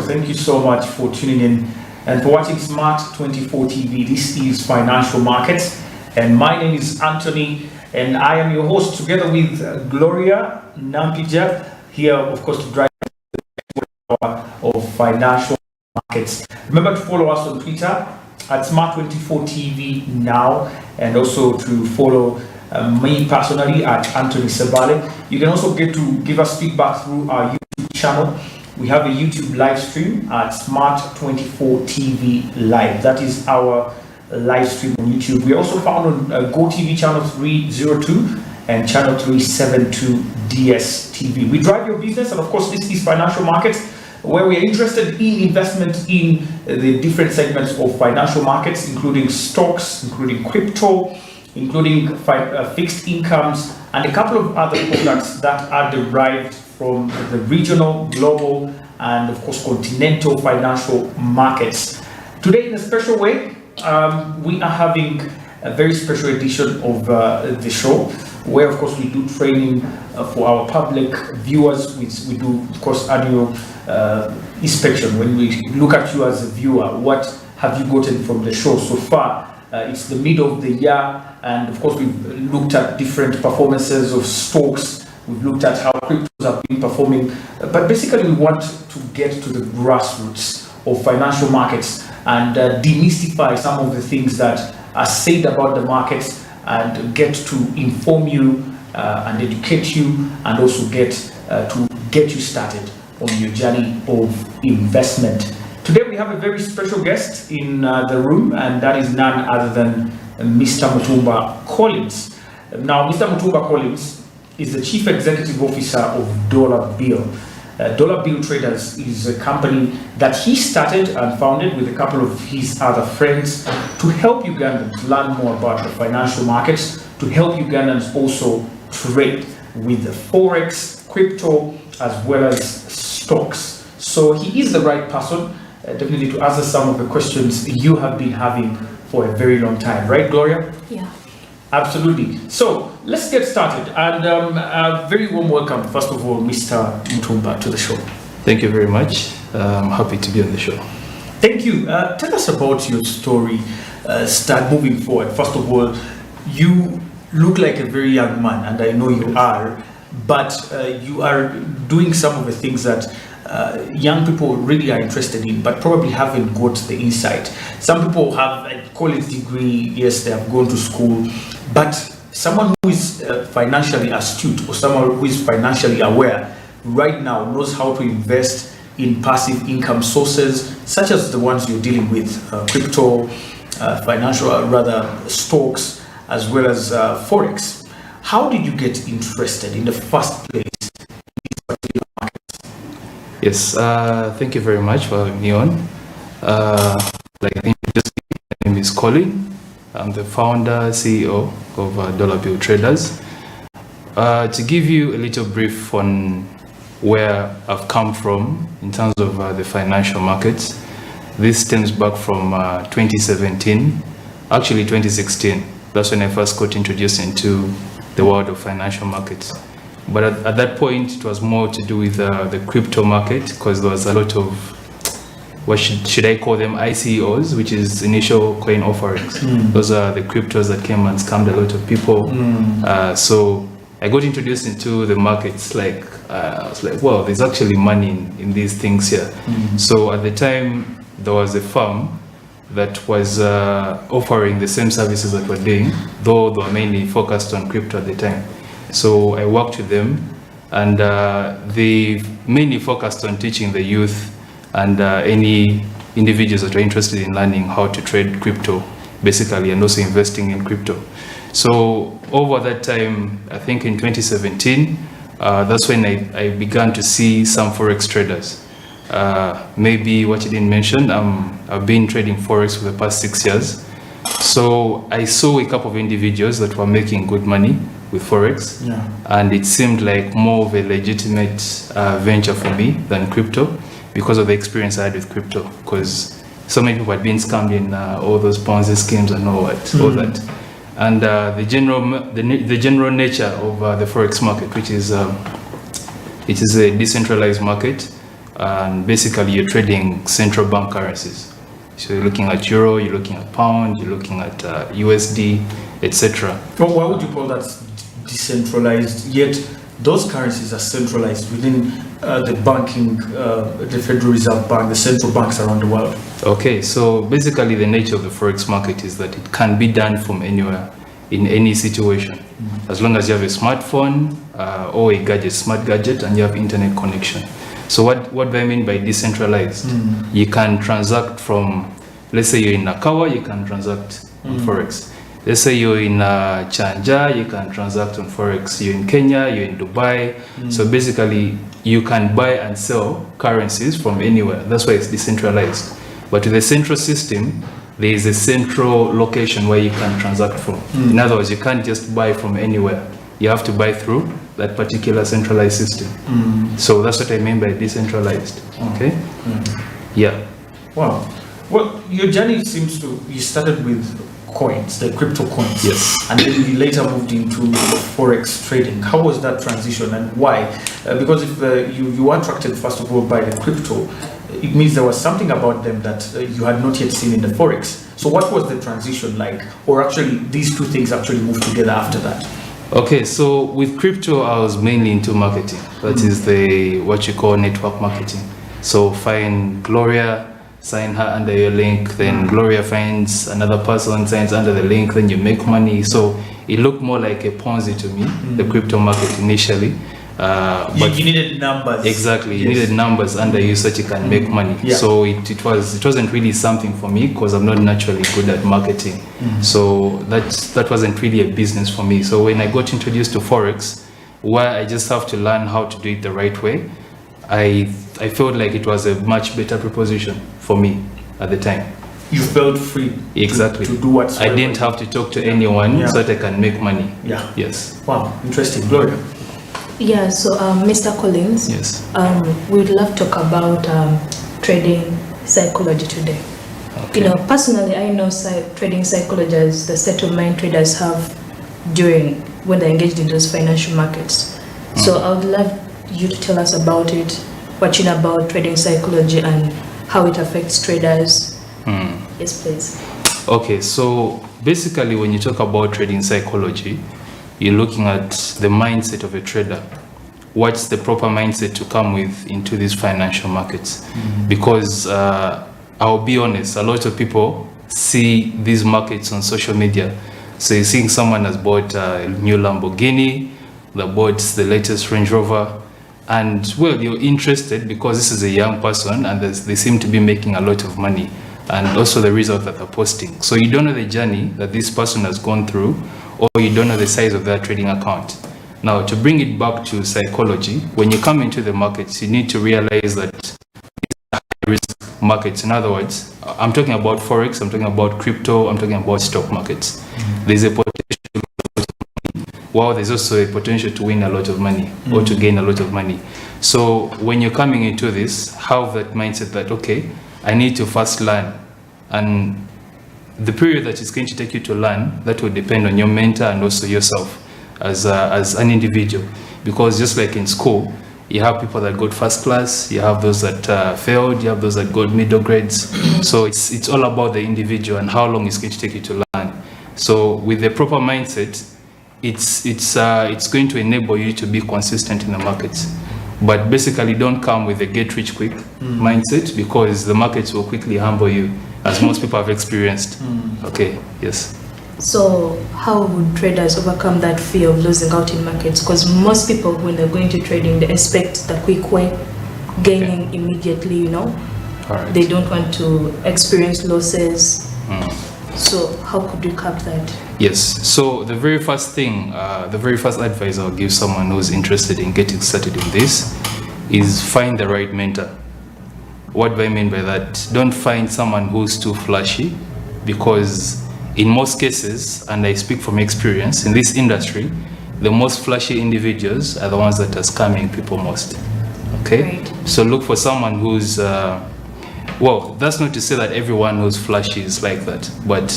Thank you so much for tuning in and for watching Smart 24 TV. This is Financial Markets, and my name is Anthony, and I am your host together with Gloria Nampija here, of course, to drive of financial markets. Remember to follow us on Twitter at Smart24 TV now, and also to follow me personally at Anthony Sebale. You can also get to give us feedback through our YouTube channel. We have a YouTube live stream at Smart24 TV Live. That is our live stream on YouTube. We are also found on GOTV channel 302 and channel 372 DSTV. We drive your business, and of course, this is Financial Markets, where we are interested in investment in the different segments of financial markets, including stocks, including crypto, including fixed incomes, and a couple of other products that are derived from the regional, global, and of course continental financial markets. Today, in a special way, we are having a very special edition of the show, where of course we do training for our public viewers. We do, of course, annual inspection. When we look at you as a viewer, what have you gotten from the show so far? It's the middle of the year, and of course we've looked at different performances of stocks. We've looked at how cryptos have been performing, but basically we want to get to the grassroots of financial markets and demystify some of the things that are said about the markets, and get to inform you and educate you, and also get you started on your journey of investment. Today we have a very special guest in the room, and that is none other than Mr. Mutumba Collins. Now, Mr. Mutumba Collins is the Chief Executive Officer of Dollar Bill. Dollar Bill Traders is a company that he started and founded with a couple of his other friends to help Ugandans learn more about the financial markets, to help Ugandans also trade with the Forex, crypto, as well as stocks. So he is the right person definitely to answer some of the questions you have been having for a very long time. Right, Gloria? Yeah. Absolutely. So let's get started. And a very warm welcome, first of all, Mr. Mutumba, to the show. Thank you very much. I'm happy to be on the show. Thank you. Tell us about your story. Start moving forward. First of all, you look like a very young man, and I know you are, but you are doing some of the things that young people really are interested in, but probably haven't got the insight. Some people have a college degree, yes, they have gone to school, but someone who is financially astute, or someone who is financially aware right now knows how to invest in passive income sources, such as the ones you're dealing with, crypto, stocks, as well as Forex. How did you get interested in the first place? Yes, thank you very much for having me on. Like I think my name is Colin. I'm the founder, CEO of Dollar Bill Traders. To give you a little brief on where I've come from in terms of the financial markets, this stems back from 2017, actually 2016. That's when I first got introduced into the world of financial markets. But at that point, it was more to do with the crypto market, because there was a lot of, what should I call them, ICOs, which is initial coin offerings. Those are the cryptos that came and scammed a lot of people. So I got introduced into the markets, I was like, well, there's actually money in these things here. So at the time, there was a firm that was offering the same services that we're doing, though they were mainly focused on crypto at the time. So I worked with them, and they mainly focused on teaching the youth and any individuals that are interested in learning how to trade crypto, basically, and also investing in crypto. So over that time, I think in 2017, that's when I began to see some Forex traders. Maybe what you didn't mention, I've been trading Forex for the past 6 years. So I saw a couple of individuals that were making good money with Forex, and it seemed like more of a legitimate venture for me than crypto, because of the experience I had with crypto, because so many people had been scammed in all those Ponzi schemes and all that. And the general nature of the Forex market, which is it is a decentralized market and basically you're trading central bank currencies. So you're looking at euro, you're looking at pound, you're looking at USD, etc. Well, why would you call that decentralized? Yet those currencies are centralized within the banking, the Federal Reserve Bank, the central banks around the world. Okay, so basically the nature of the forex market is that it can be done from anywhere, in any situation, as long as you have a smartphone or a gadget, smart gadget, and you have internet connection. So what do I mean by decentralized? You can transact from, let's say you're in Nakawa, you can transact on forex. Let's say you're in Chanja, you can transact on forex. You're in Kenya, you're in Dubai. So basically, you can buy and sell currencies from anywhere. That's why it's decentralized. But with the central system, there is a central location where you can transact from. In other words, you can't just buy from anywhere. You have to buy through that particular centralized system. So that's what I mean by decentralized. Okay? Yeah. Wow. Well, your journey seems to, you started with coins, the crypto coins. Yes. And then you later moved into forex trading. How was that transition and why? Because if you were attracted first of all by the crypto, it means there was something about them that you had not yet seen in the forex. So what was the transition like? Or actually these two things actually moved together after that? Okay, so with crypto, I was mainly into marketing. That is the what you call network marketing. So find Gloria, sign her under your link, then Gloria finds another person, signs under the link, then you make money. So it looked more like a Ponzi to me, the crypto market initially. But you needed numbers. Exactly, you needed numbers under you so that you can make money. Yeah. So it wasn't really something for me because I'm not naturally good at marketing. So that wasn't really a business for me. So when I got introduced to forex, where I just have to learn how to do it the right way, I felt like it was a much better proposition for me at the time. You felt free. Exactly. To do what I didn't have to talk to anyone so that I can make money. Yeah. Yes. Wow, interesting. Gloria. Yeah, so Mr. Collins, Yes. we'd love to talk about trading psychology today. Okay. You know, personally, I know trading psychology as the state of mind traders have during when they're engaged in those financial markets. So I would love you to tell us about it, what you know about trading psychology and how it affects traders. Yes, please. Okay, so basically when you talk about trading psychology, you're looking at the mindset of a trader. What's the proper mindset to come with into these financial markets? Because I'll be honest, a lot of people see these markets on social media. So you're seeing someone has bought a new Lamborghini, they bought the latest Range Rover, and well, you're interested because this is a young person and they seem to be making a lot of money, and also the result that they're posting. So you don't know the journey that this person has gone through, or you don't know the size of their trading account. Now, to bring it back to psychology, when you come into the markets, you need to realize that these are high-risk markets. In other words, I'm talking about forex, I'm talking about crypto, I'm talking about stock markets. There's a potential to lose a lot of money, while there's also a potential to win a lot of money or to gain a lot of money. So when you're coming into this, have that mindset that, okay, I need to first learn, and the period that it's going to take you to learn, that will depend on your mentor and also yourself as an individual. Because just like in school, you have people that got first class, you have those that failed, you have those that got middle grades. So it's all about the individual and how long it's going to take you to learn. So with the proper mindset, it's going to enable you to be consistent in the markets. But basically don't come with a get rich quick mindset, because the markets will quickly humble you, as most people have experienced. Okay, yes. So how would traders overcome that fear of losing out in markets? Because most people, when they're going to trading, they expect the quick way, gaining immediately, you know. All right. They don't want to experience losses. So how could you cap that? Yes, so the very first thing, the very first advice I'll give someone who's interested in getting started in this is find the right mentor. What do I mean by that? Don't find someone who's too flashy, because in most cases, and I speak from experience, in this industry, the most flashy individuals are the ones that are scamming people most. Okay? Right. So look for someone who's, well, that's not to say that everyone who's flashy is like that, but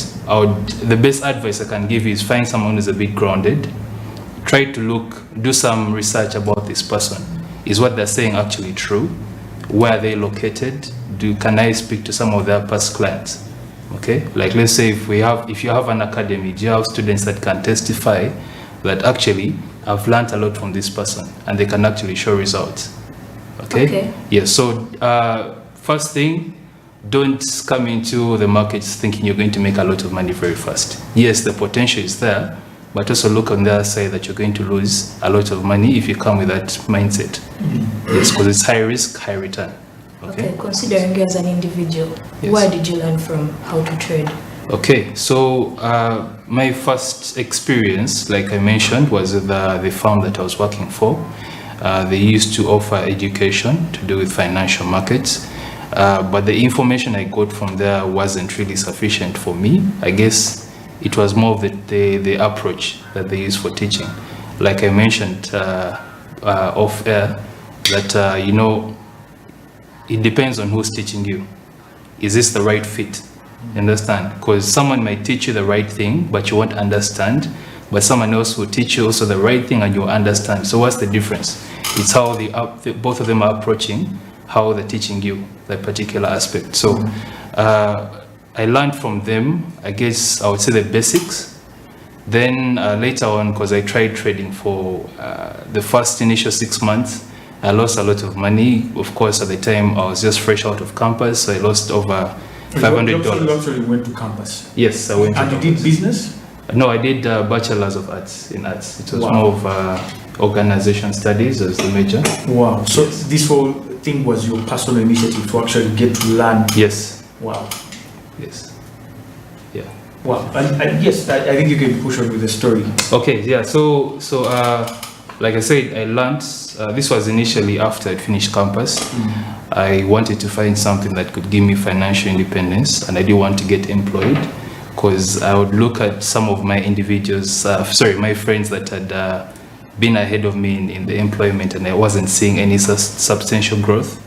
the best advice I can give you is find someone who's a bit grounded. Try to do some research about this person. Is what they're saying actually true? where are they located? Can I speak to some of their past clients? Okay, like let's say if you have an academy, do you have students that can testify that actually I've learned a lot from this person and they can actually show results? Okay. Yes. So first thing, don't come into the markets thinking you're going to make a lot of money very fast. Yes, the potential is there, but also look on the other side that you're going to lose a lot of money if you come with that mindset. Yes, because it's high risk, high return. Okay, considering you as an individual, yes. Where did you learn from how to trade? Okay, so my first experience, like I mentioned, was with the firm that I was working for. They used to offer education to do with financial markets, but the information I got from there wasn't really sufficient for me. I guess it was more of the approach that they use for teaching. Like I mentioned off air, that it depends on who's teaching you. Is this the right fit? You understand? Because someone might teach you the right thing, but you won't understand. But someone else will teach you also the right thing and you'll understand. So what's the difference? It's how both of them are approaching, how they're teaching you that particular aspect. So I learned from them, I guess I would say the basics. Then later on, because I tried trading for the first initial 6 months, I lost a lot of money. Of course, at the time, I was just fresh out of campus, so I lost over $500. You actually went to campus? Yes, I went to campus. And you did business? No, I did Bachelor's of Arts in Arts. It was more of organization studies as the major. Wow. So yes. This whole thing was your personal initiative to actually get to learn? Yes. Wow. Yes. Yeah. Wow. And yes, I think you can push on with the story. Okay, yeah. So like I said, I learned, this was initially after I finished campus. I wanted to find something that could give me financial independence, and I didn't want to get employed because I would look at some of my my friends that had been ahead of me in the employment, and I wasn't seeing any substantial growth.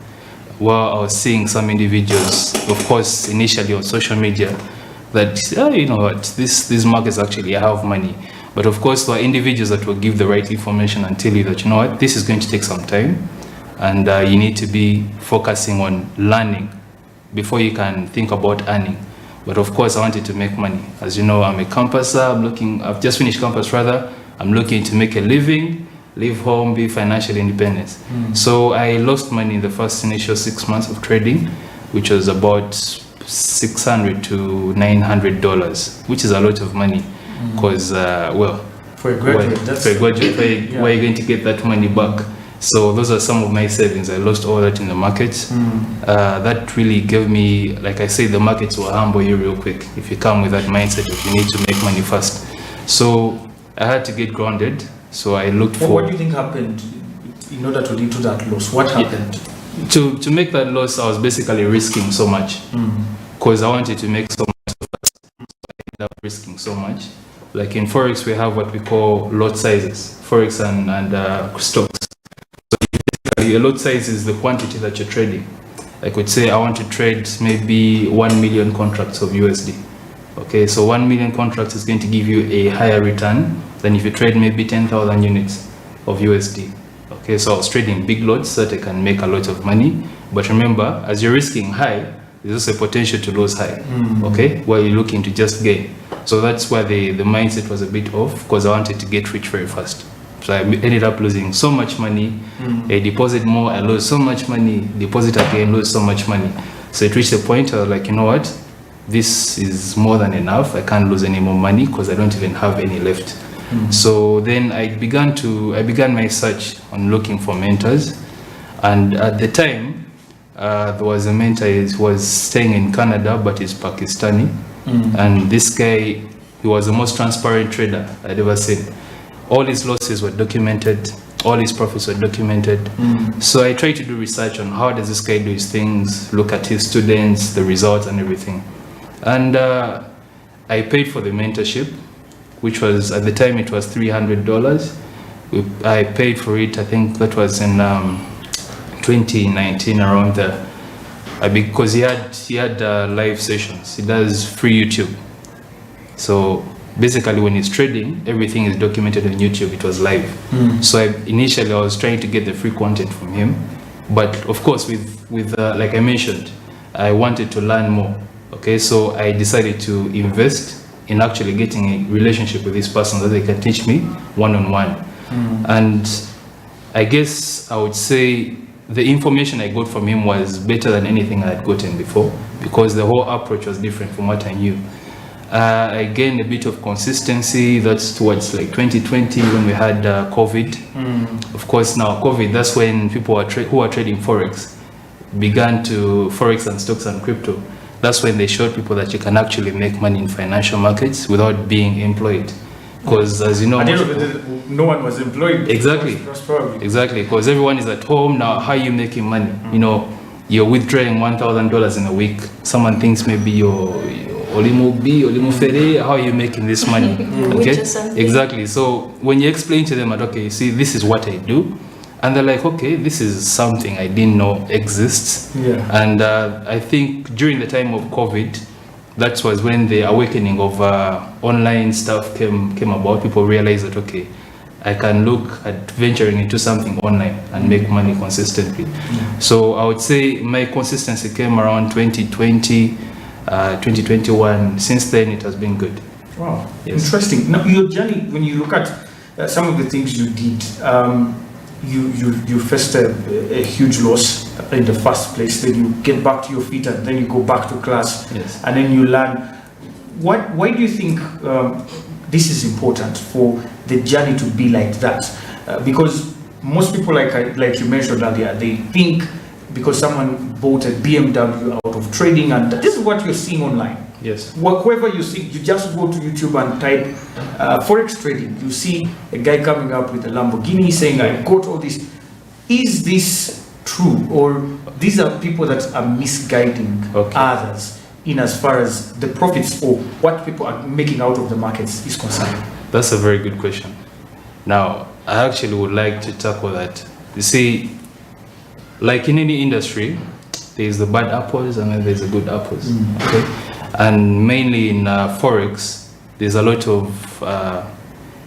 While I was seeing some individuals, of course, initially on social media, that, you know what, these markets actually have money. But of course, there are individuals that will give the right information and tell you that, you know what, this is going to take some time, and you need to be focusing on learning before you can think about earning. But of course, I wanted to make money. As you know, I'm a campuser. I've just finished campus rather. I'm looking to make a living, leave home, be financially independent. So I lost money in the first initial 6 months of trading, which was about $600 to $900, which is a lot of money. Because, for a graduate, where are you going to get that money back? So those are some of my savings. I lost all that in the market. That really gave me, like I said, the markets will humble you real quick if you come with that mindset of you need to make money fast. So I had to get grounded. So I looked for... What do you think happened in order to lead to that loss? What happened? To make that loss, I was basically risking so much. Because I wanted to make so much fast. So I ended up risking so much. Like in Forex, we have what we call lot sizes, Forex and stocks. So basically, a lot size is the quantity that you're trading. I could say I want to trade maybe 1 million contracts of USD. Okay, so 1 million contracts is going to give you a higher return than if you trade maybe 10,000 units of USD. Okay, so I was trading big lots so that I can make a lot of money. But remember, as you're risking high, there's also a potential to lose high. Okay, while you're looking to just gain. So that's why the mindset was a bit off, because I wanted to get rich very fast. So I ended up losing so much money. I deposit more, I lose so much money. Deposit again, lose so much money. So it reached a point where I was like, you know what? This is more than enough. I can't lose any more money because I don't even have any left. So then I began my search on looking for mentors. And at the time, there was a mentor who was staying in Canada, but he's Pakistani. And this guy, he was the most transparent trader I'd ever seen. All his losses were documented, all his profits were documented. So I tried to do research on how does this guy do his things, look at his students, the results and everything. And I paid for the mentorship, which was, at the time it was $300. I paid for it, I think that was in 2019, around there. Because he had live sessions. He does free YouTube. So basically when he's trading, everything is documented on YouTube. It was live. So initially I was trying to get the free content from him. But of course, with like I mentioned, I wanted to learn more. Okay, so I decided to invest in actually getting a relationship with this person that they can teach me one-on-one. And I guess I would say the information I got from him was better than anything I had gotten before, because the whole approach was different from what I knew. I gained a bit of consistency. That's towards like 2020 when we had COVID. Of course, now COVID, that's when people who are trading Forex began to, Forex and stocks and crypto. That's when they showed people that you can actually make money in financial markets without being employed. Because as you know, no one was employed. Exactly. Exactly. Because everyone is at home now. How are you making money? You know, you're withdrawing $1,000 in a week. Someone thinks maybe you're Olimo Fere, how are you making this money? Okay, exactly. So when you explain to them that, okay, you see, this is what I do, and they're like, okay, this is something I didn't know exists. And I think during the time of COVID, that was when the awakening of online stuff came about. People realized that, okay, I can look at venturing into something online and make money consistently. So I would say my consistency came around 2020, 2021. Since then, it has been good. Wow, yes. Interesting. Now, your journey, when you look at some of the things you did, you faced a huge loss in the first place. Then you get back to your feet, and then you go back to class, and then you learn. Why do you think this is important for the journey to be like that? Because most people, like you mentioned earlier, they think because someone bought a BMW out of trading, and this is what you're seeing online. Yes. Whoever you see, you just go to YouTube and type Forex trading. You see a guy coming up with a Lamborghini saying, I got all this. Is this true? Or these are people that are misguiding others in as far as the profits or what people are making out of the markets is concerned? That's a very good question. Now, I actually would like to tackle that. You see, like in any industry, there's the bad apples and then there's the good apples. Okay? And mainly in Forex, there's a lot of,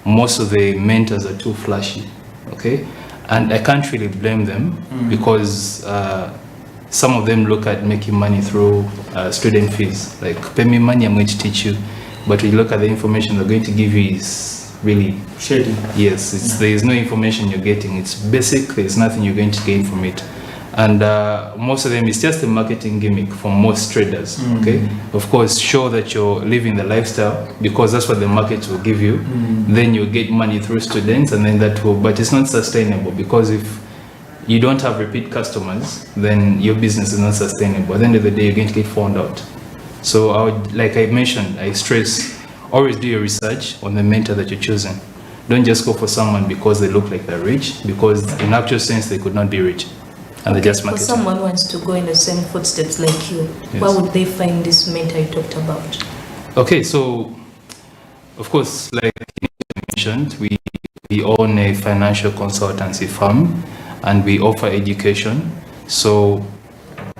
most of the mentors are too flashy. Okay? And I can't really blame them because some of them look at making money through student fees. Like, pay me money, I'm going to teach you. But when you look at the information they're going to give you is really shady. Yes, there is no information you're getting. It's basic, there's nothing you're going to gain from it. And most of them is just a marketing gimmick for most traders. Okay, of course, show that you're living the lifestyle because that's what the market will give you. Then you get money through students, and then that will, but it's not sustainable because if you don't have repeat customers, then your business is not sustainable. At the end of the day, you're going to get found out. So I would, like I mentioned, I stress, always do your research on the mentor that you're choosing. Don't just go for someone because they look like they're rich, because in actual sense, they could not be rich. And they just market. For someone who wants to go in the same footsteps like you, where would they find this mentor you talked about? Okay, so of course, like you mentioned, we own a financial consultancy firm and we offer education. So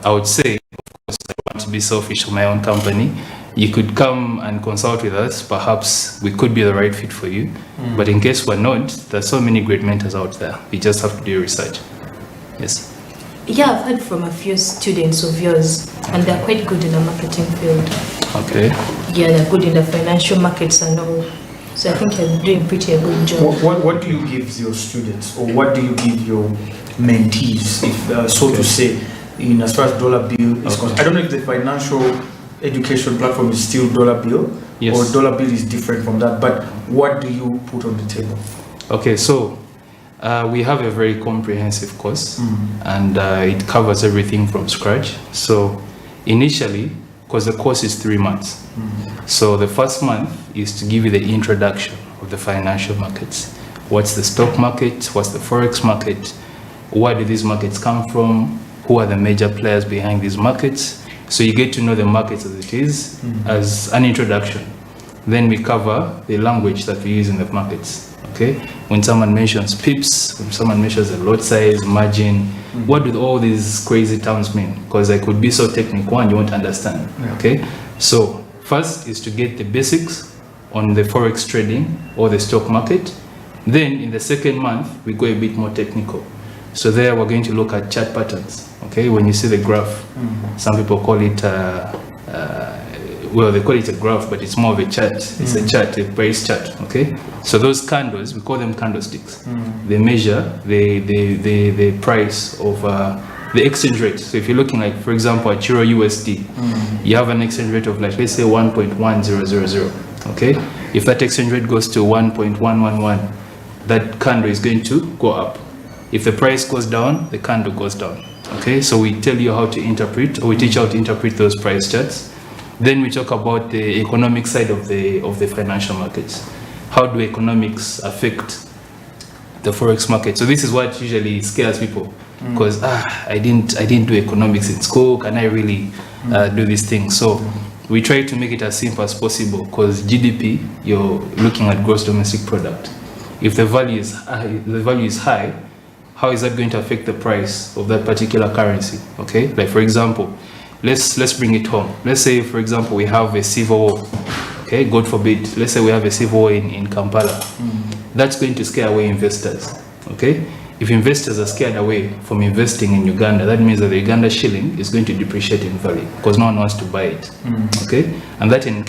I would say, of course, I want to be selfish on my own company. You could come and consult with us. Perhaps we could be the right fit for you. But in case we're not, there's so many great mentors out there. You just have to do your research. Yes. Yeah, I've heard from a few students of yours, and they're quite good in the marketing field. Okay. Yeah, they're good in the financial markets and all. So I think you're doing pretty a good job. What do you give your students, or what do you give your mentees, if so to say, in as far as dollar bill is concerned? I don't know if the financial education platform is still dollar bill, or dollar bill is different from that, but what do you put on the table? Okay, so we have a very comprehensive course, and it covers everything from scratch. So initially, because the course is 3 months, so the first month is to give you the introduction of the financial markets. What's the stock market? What's the Forex market? Where do these markets come from? Who are the major players behind these markets? So you get to know the markets as it is, as an introduction. Then we cover the language that we use in the markets. Okay, when someone mentions pips, when someone mentions the lot size, margin, what do all these crazy terms mean? Because I could be so technical and you won't understand. Okay, so first is to get the basics on the Forex trading or the stock market. Then in the second month, we go a bit more technical. So there we're going to look at chart patterns. Okay, when you see the graph, some people call it well, they call it a graph, but it's more of a chart. It's a chart, a price chart. Okay, so those candles, we call them candlesticks. They measure the price of the exchange rate. So if you're looking like, for example, at Euro USD, you have an exchange rate of like, let's say 1.1000. Okay, if that exchange rate goes to 1.111, that candle is going to go up. If the price goes down, the candle goes down. Okay, so we tell you how to interpret, or we teach how to interpret those price charts. Then we talk about the economic side of the financial markets. How do economics affect the forex market? So this is what usually scares people, because I didn't do economics in school. Can I really do these things? So we try to make it as simple as possible, because GDP, you're looking at gross domestic product. If the value is high, how is that going to affect the price of that particular currency? Okay, like for example, let's bring it home. Let's say, for example, we have a civil war. Okay, God forbid. Let's say we have a civil war in Kampala. That's going to scare away investors. Okay, if investors are scared away from investing in Uganda, that means that the Uganda shilling is going to depreciate in value because no one wants to buy it. Okay, and that in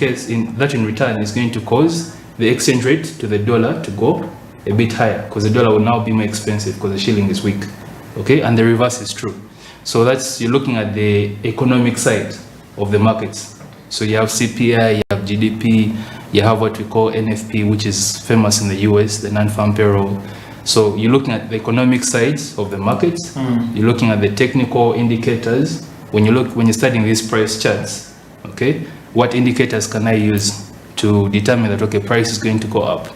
return is going to cause the exchange rate to the dollar to go a bit higher, because the dollar will now be more expensive because the shilling is weak. Okay, and the reverse is true. So you're looking at the economic side of the markets. So you have CPI, you have GDP, you have what we call NFP, which is famous in the US, the non-farm payroll. So you're looking at the economic sides of the markets. You're looking at the technical indicators. When you're studying these price charts, okay, what indicators can I use to determine that, okay, price is going to go up,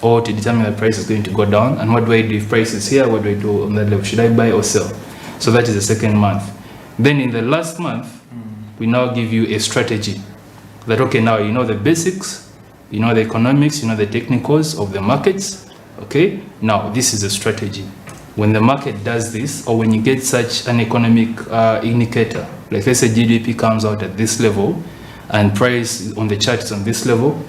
or to determine that price is going to go down, and what do I do if price is here? What do I do on that level? Should I buy or sell? So that is the second month. Then in the last month, we now give you a strategy that, okay, now you know the basics, you know the economics, you know the technicals of the markets. Okay, now this is a strategy. When the market does this, or when you get such an economic indicator, like let's say GDP comes out at this level and price on the chart is on this level,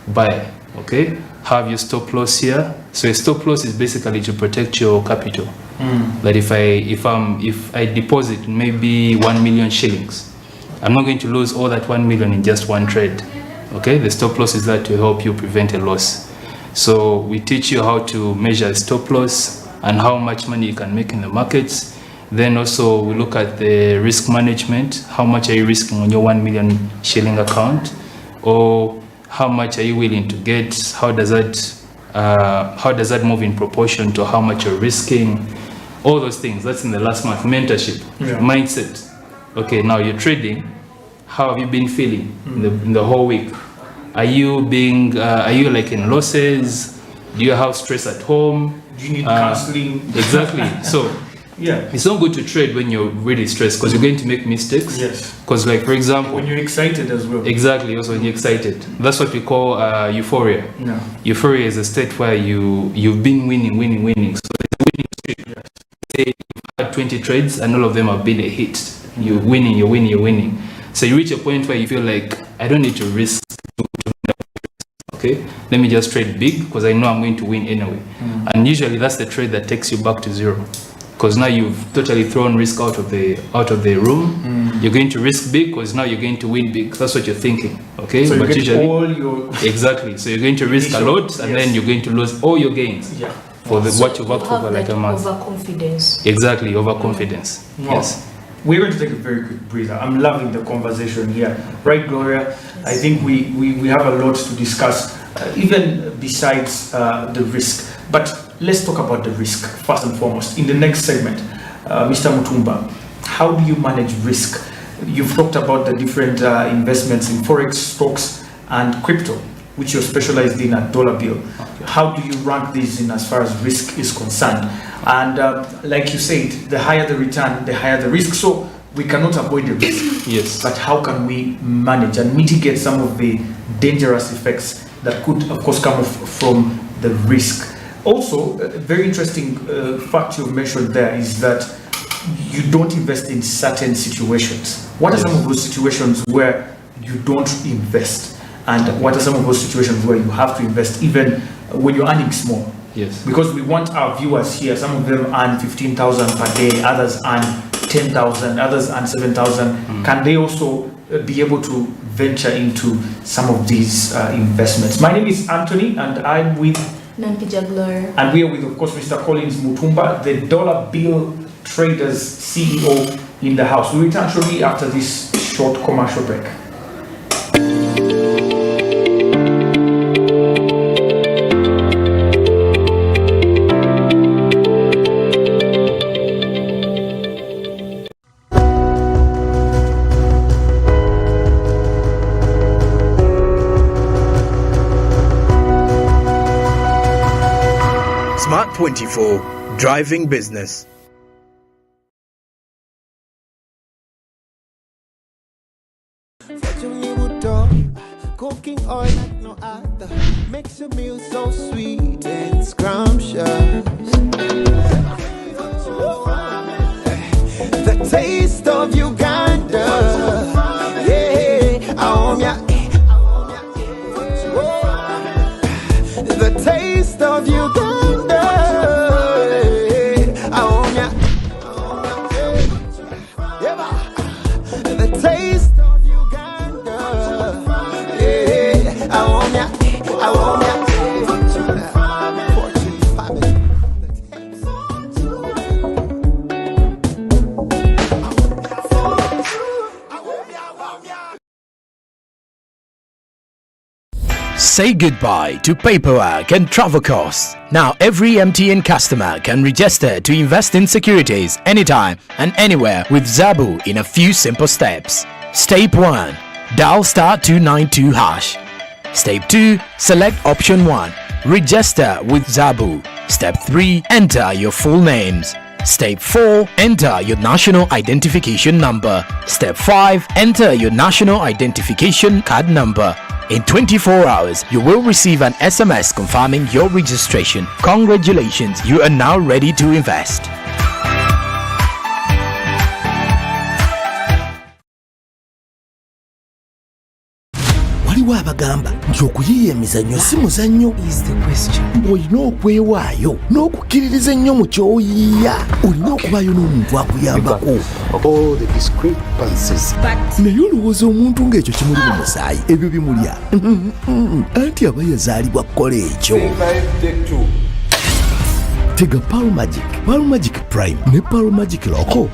buy. Okay, have your stop loss here. So a stop loss is basically to protect your capital. That if I deposit maybe 1 million shillings, I'm not going to lose all that 1 million in just one trade. Okay, the stop loss is there to help you prevent a loss. So we teach you how to measure stop loss and how much money you can make in the markets. Then also we look at the risk management. How much are you risking on your 1 million shilling account, or how much are you willing to get? How does that move in proportion to how much you're risking? All those things. That's in the last month. Mentorship, mindset. Okay, now you're trading. How have you been feeling in the whole week? Are you like in losses? Do you have stress at home? Do you need counseling? Exactly. So it's not good to trade when you're really stressed, because you're going to make mistakes. Yes. Because like, for example, when you're excited as well. Exactly. Also when you're excited. That's what we call euphoria. Yeah. Euphoria is a state where you've been winning. So it's a winning streak. Yes. Say you've had 20 trades and all of them have been a hit. You're winning. So you reach a point where you feel like, I don't need to risk. Okay, let me just trade big because I know I'm going to win anyway. And usually that's the trade that takes you back to zero, because now you've totally thrown risk out of the room. You're going to risk big because now you're going to win big. That's what you're thinking. Okay, so but you get usually all your exactly. So you're going to risk a lot, and then you're going to lose all your gains. Yeah. For what you've worked for like a month. Overconfidence. Exactly, overconfidence. Yes. We're going to take a very quick breather. I'm loving the conversation here. Right, Gloria? Yes. I think we have a lot to discuss, even besides the risk. But let's talk about the risk first and foremost. In the next segment, Mr. Mutumba, how do you manage risk? You've talked about the different investments in forex, stocks, and crypto, which you're specialized in at dollar bill. How do you rank these in as far as risk is concerned? And like you said, the higher the return, the higher the risk. So we cannot avoid the risk. Yes. But how can we manage and mitigate some of the dangerous effects that could, of course, come from the risk? Also, a very interesting fact you've mentioned there is that you don't invest in certain situations. What are some of those situations where you don't invest? And what are some of those situations where you have to invest even when you're earning small? Yes. Because we want our viewers here, some of them earn 15,000 per day, others earn 10,000, others earn 7,000. Can they also be able to venture into some of these investments? My name is Anthony, and I'm with Nankija Gloria. And we are with, of course, Mr. Collins Mutumba, the Dollar Bill Traders CEO in the house. We'll return shortly after this short commercial break. Smart 24, driving business. Cooking oil like no other makes your meal so sweet and scrumptious. The taste of Uganda, yeah, the taste of Uganda, the taste of Uganda. Say goodbye to paperwork and travel costs. Now every MTN customer can register to invest in securities anytime and anywhere with Zabu in a few simple steps. Step 1. Dial *292 hash. Step 2. Select option 1. Register with Zabu. Step 3. Enter your full names. Step 4. Enter your national identification number. Step 5. Enter your national identification card number. In 24 hours, you will receive an SMS confirming your registration. Congratulations, you are now ready to invest. Waliwo abagamba nti okuyiiya emizannyo si muzannyo, olina okwewaayo n'okukkiririza ennyo mu ky'oyiiya. Olina okubaayo n'omuntu akuyambako. Naye olowooza omuntu ng'ekyo kimuli mu musaayi, ebyo bimulya. Anti aba yazaalibwa kukola ekyo. Tega Pearl Magic Prime ne Pearl Magic Loco.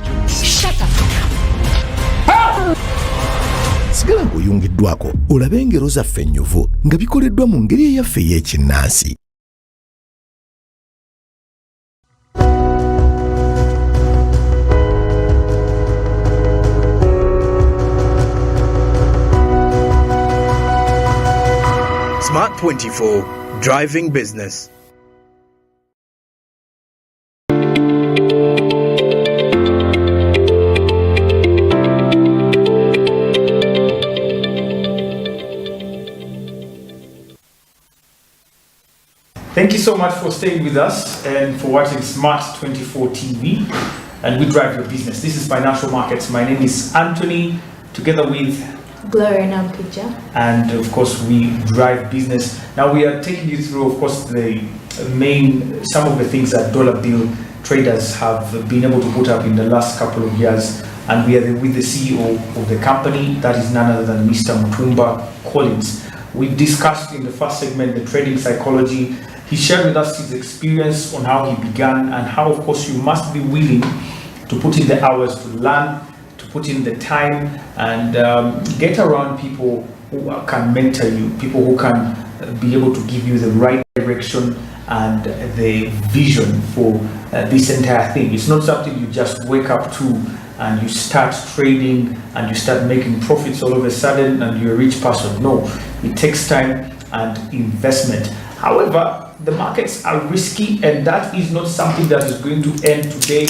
Sigala ng'oyungiddwako olabe engero zaffe ennyuvu nga bikoleddwa mu ngeri eyaffe ey'ekinnansi. Smart 24, driving business. Thank you so much for staying with us and for watching Smart 24 TV, and we drive your business. This is Financial Markets. My name is Anthony, together with Gloria Nankija. And of course we drive business. Now we are taking you through, of course, some of the things that dollar bill traders have been able to put up in the last couple of years. And we are with the CEO of the company, that is none other than Mr. Mutumba Collins. We discussed in the first segment the trading psychology. He shared with us his experience on how he began and how, of course, you must be willing to put in the hours to learn, to put in the time, and get around people who can mentor you, people who can be able to give you the right direction and the vision for this entire thing. It's not something you just wake up to and you start trading and you start making profits all of a sudden and you're a rich person. No, it takes time and investment. However, the markets are risky, and that is not something that is going to end today,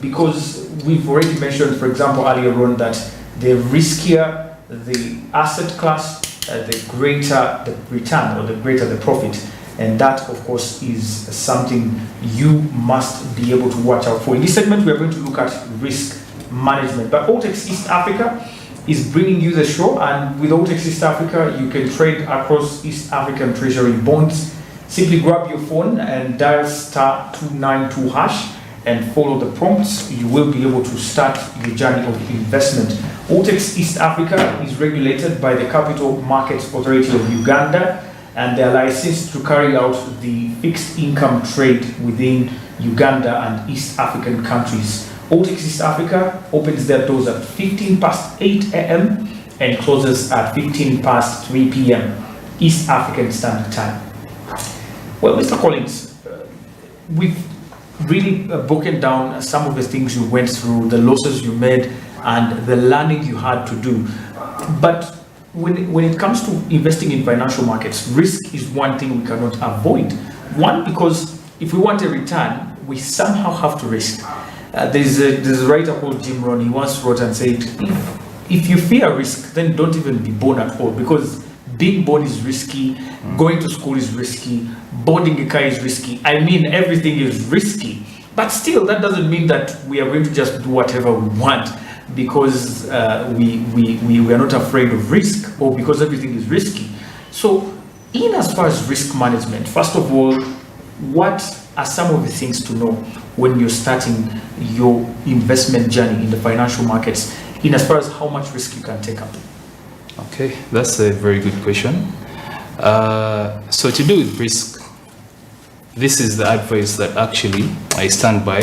because we've already mentioned, for example, earlier on, that the riskier the asset class, the greater the return or the greater the profit. And that, of course, is something you must be able to watch out for. In this segment, we are going to look at risk management. But Altex East Africa is bringing you the show, and with Altex East Africa, you can trade across East African Treasury bonds, Simply grab your phone and dial *292# and follow the prompts. You will be able to start your journey of investment. OTEX East Africa is regulated by the Capital Markets Authority of Uganda, and they are licensed to carry out the fixed income trade within Uganda and East African countries. OTEX East Africa opens their doors at 8 a.m. and closes at 3 p.m. East African Standard Time. Well, Mr. Collins, we've really broken down some of the things you went through, the losses you made, and the learning you had to do. But when it comes to investing in financial markets, risk is one thing we cannot avoid. One, because if we want a return, we somehow have to risk. There's a writer called Jim Rohn. He once wrote and said, if you fear risk, then don't even be born at all, because being born is risky, going to school is risky, boarding a car is risky. I mean, everything is risky. But still, that doesn't mean that we are going to just do whatever we want because we are not afraid of risk, or because everything is risky. So, in as far as risk management, first of all, what are some of the things to know when you're starting your investment journey in the financial markets, in as far as how much risk you can take up? Okay, that's a very good question. So to do with risk, this is the advice that actually I stand by,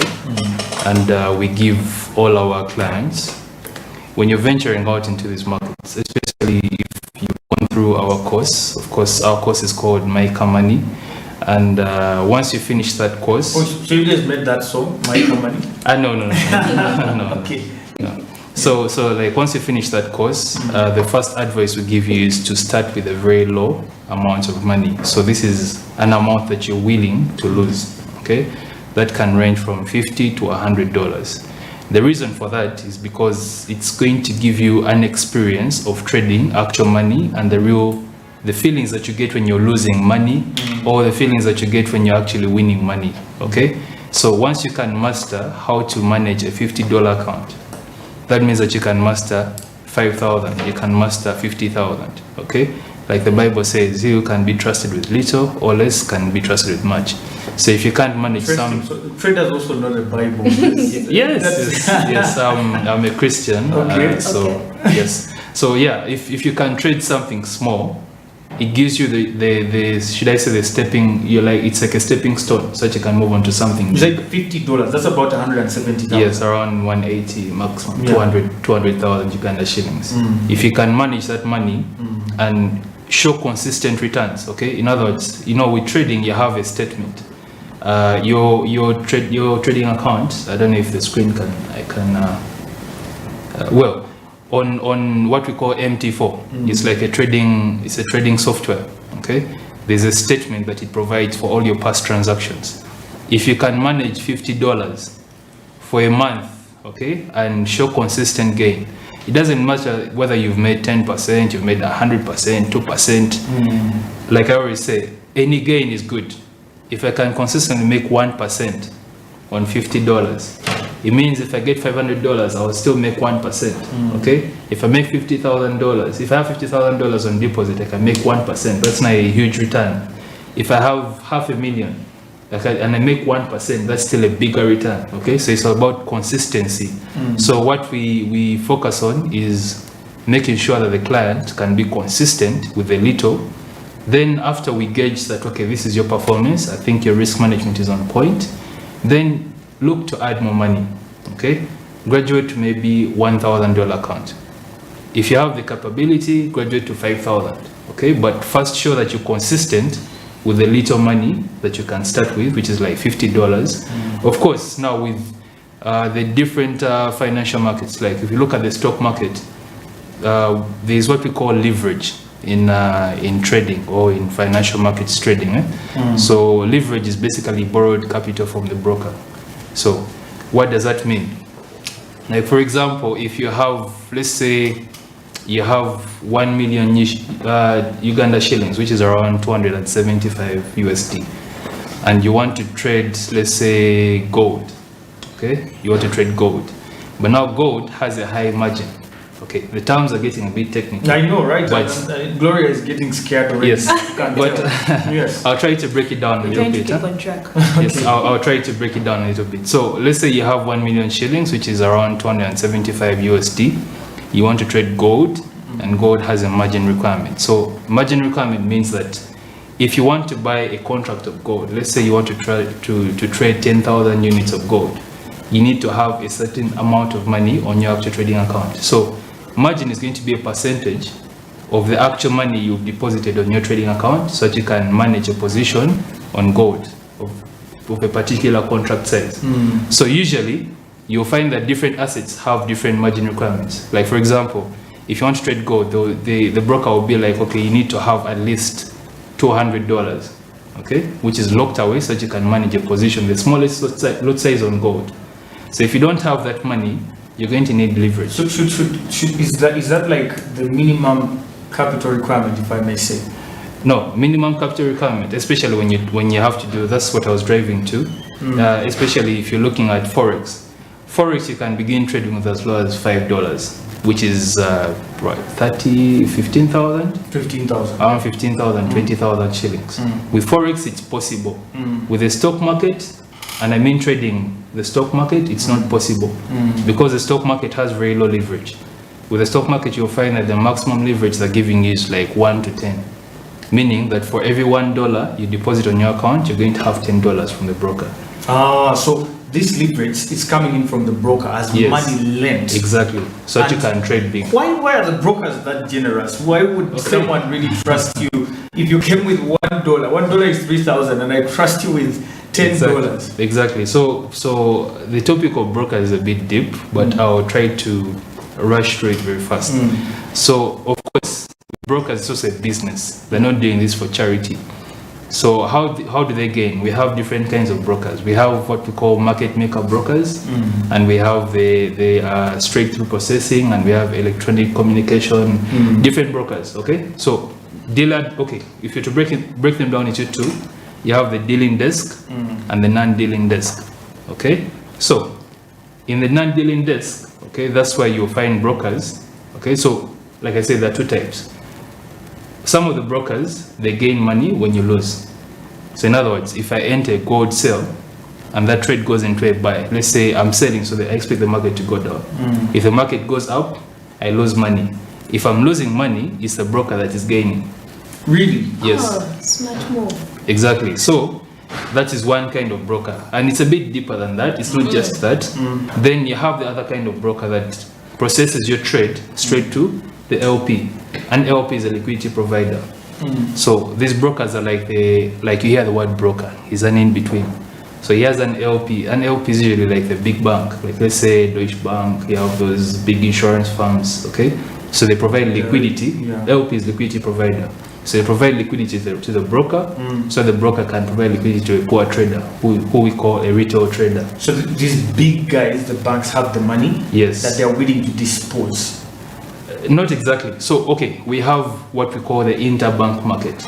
and we give all our clients when you're venturing out into these markets, especially if you've gone through our course. Of course, our course is called Maika Money, and once you finish that course... Oh, so you guys made that song, Maika Money? No. Okay. No. So like once you finish that course, the first advice we give you is to start with a very low amount of money. So this is an amount that you're willing to lose, okay? That can range from $50 to $100. The reason for that is because it's going to give you an experience of trading actual money and the feelings that you get when you're losing money, or the feelings that you get when you're actually winning money, okay? So once you can master how to manage a $50 account, that means that you can master 5,000, you can master 50,000, okay? Like the Bible says, he who can be trusted with little or less can be trusted with much. So if you can't manage some... So traders also know the Bible. Yes, I'm a Christian. Okay. Yes. So yeah, if you can trade something small, it gives you the should I say the stepping, it's like a stepping stone, so that you can move on to something. It's like $50, that's about 170,000. Yes, around 180 maximum, 200,000 Uganda shillings. If you can manage that money and show consistent returns, okay? In other words, with trading, you have a statement. Your trading account, I don't know if the screen on what we call MT4, it's like a trading software, okay? There's a statement that it provides for all your past transactions. If you can manage $50 for a month, okay, and show consistent gain, it doesn't matter whether you've made 10%, you've made 100%, 2%. Like I always say, any gain is good. If I can consistently make 1% on $50, it means if I get $500, I will still make 1%. Okay? If I make $50,000, if I have $50,000 on deposit, I can make 1%. That's not a huge return. If I have $500,000 and I make 1%, that's still a bigger return. Okay? So it's about consistency. So what we focus on is making sure that the client can be consistent with a little. Then after we gauge that, okay, this is your performance, I think your risk management is on point, then look to add more money, okay? Graduate to maybe $1,000 account. If you have the capability, graduate to 5,000, okay? But first show that you're consistent with the little money that you can start with, which is like $50. Of course, now with the different financial markets, like if you look at the stock market, there's what we call leverage in trading or in financial markets trading. So leverage is basically borrowed capital from the broker. So what does that mean? Like for example, if you have, let's say you have 1 million Uganda shillings, which is around 275 USD, and you want to trade, let's say, gold, okay? You want to trade gold, but now gold has a high margin, Okay, the terms are getting a bit technical. I know, right? But Gloria is getting scared already. yes, Can't but tell. Yes. I'll try to break it down a little Trying to bit. keep on track. Yes, I'll try to break it down a little bit. So let's say you have 1 million shillings, which is around 275 USD. You want to trade gold, and gold has a margin requirement. So margin requirement means that if you want to buy a contract of gold, let's say you want to try to trade 10,000 units of gold, you need to have a certain amount of money on your actual trading account. So margin is going to be a percentage of the actual money you've deposited on your trading account, so that you can manage a position on gold of a particular contract size. So usually you'll find that different assets have different margin requirements. Like for example, if you want to trade gold, the broker will be like, okay, you need to have at least $200, okay, which is locked away so that you can manage a position, the smallest lot size on gold. So if you don't have that money, you're going to need leverage. So is that like the minimum capital requirement, if I may say? No, minimum capital requirement, especially when you have to do, that's what I was driving to, especially if you're looking at Forex. Forex, you can begin trading with as low as $5, which is 15,000? 15,000. Around 15,000, 20,000 shillings. With Forex, it's possible. With the stock market, and I mean trading the stock market, it's not possible because the stock market has very low leverage. With the stock market, you'll find that the maximum leverage they're giving you is like 1 to 10, meaning that for every $1 you deposit on your account, you're going to have $10 from the broker. So this leverage is coming in from the broker as money lent. Exactly. So that you can trade big. Why are the brokers that generous? Why would someone really trust you if you came with $1? $1 is 3,000, and I trust you with $10. Exactly. So the topic of brokers is a bit deep, but I'll try to rush through it very fast. So of course, brokers is also a business. They're not doing this for charity. So how do they gain? We have different kinds of brokers. We have what we call market maker brokers, and we have the straight through processing, and we have electronic communication, different brokers. Okay, so dealer. Okay, if you're to break them down into two, you have the dealing desk and the non-dealing desk. Okay, so in the non-dealing desk, okay, that's where you'll find brokers. Okay, so like I said, there are two types. Some of the brokers, they gain money when you lose. So in other words, if I enter a gold sale and that trade goes into a buy, let's say I'm selling, so I expect the market to go down. If the market goes up, I lose money. If I'm losing money, it's the broker that is gaining. Really? Yes. Smart move. Exactly. So that is one kind of broker, and it's a bit deeper than that. It's not just that. Then you have the other kind of broker that processes your trade straight to the LP, and LP is a liquidity provider. So these brokers are like you hear the word broker, he's an in between. So he has an LP. An LP is usually like the big bank, like let's say Deutsche Bank. You have those big insurance firms. Okay, so they provide liquidity. LP is liquidity provider. So they provide liquidity to the broker, so the broker can provide liquidity to a poor trader, who we call a retail trader. So these big guys, the banks have the money that they are willing to dispose. Not exactly. So, okay, we have what we call the interbank market,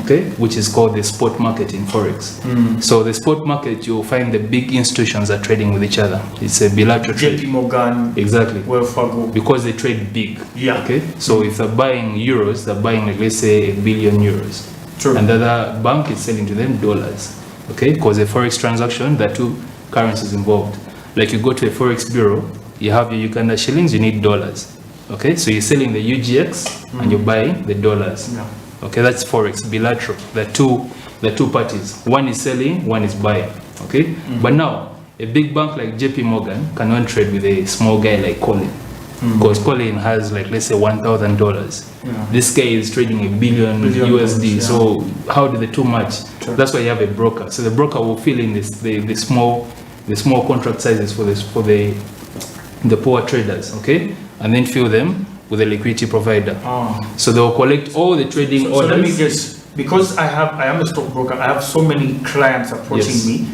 okay, which is called the spot market in Forex. So the spot market, you'll find the big institutions are trading with each other. It's a bilateral trade. JP Morgan, exactly. Wells Fargo. Because they trade big. Yeah. Okay. So if they're buying euros, they're buying, like, let's say, 1 billion euros. True. And the other bank is selling to them dollars. Okay. Because a Forex transaction, there are two currencies involved. Like you go to a Forex bureau, you have your Uganda shillings, you need dollars. Okay, so you're selling the UGX and you're buying the dollars. Yeah. Okay, that's Forex, bilateral. The two parties. One is selling, one is buying. Okay, but now a big bank like JP Morgan cannot trade with a small guy like Colin, because Colin has, like, let's say $1,000. This guy is trading $1 billion USD. So how do the two match? Sure. That's why you have a broker. So the broker will fill in the small contract sizes for the poor traders. Okay. And then fill them with a liquidity provider. So they will collect all the trading orders. So let me guess, because I am a stockbroker, I have so many clients approaching me,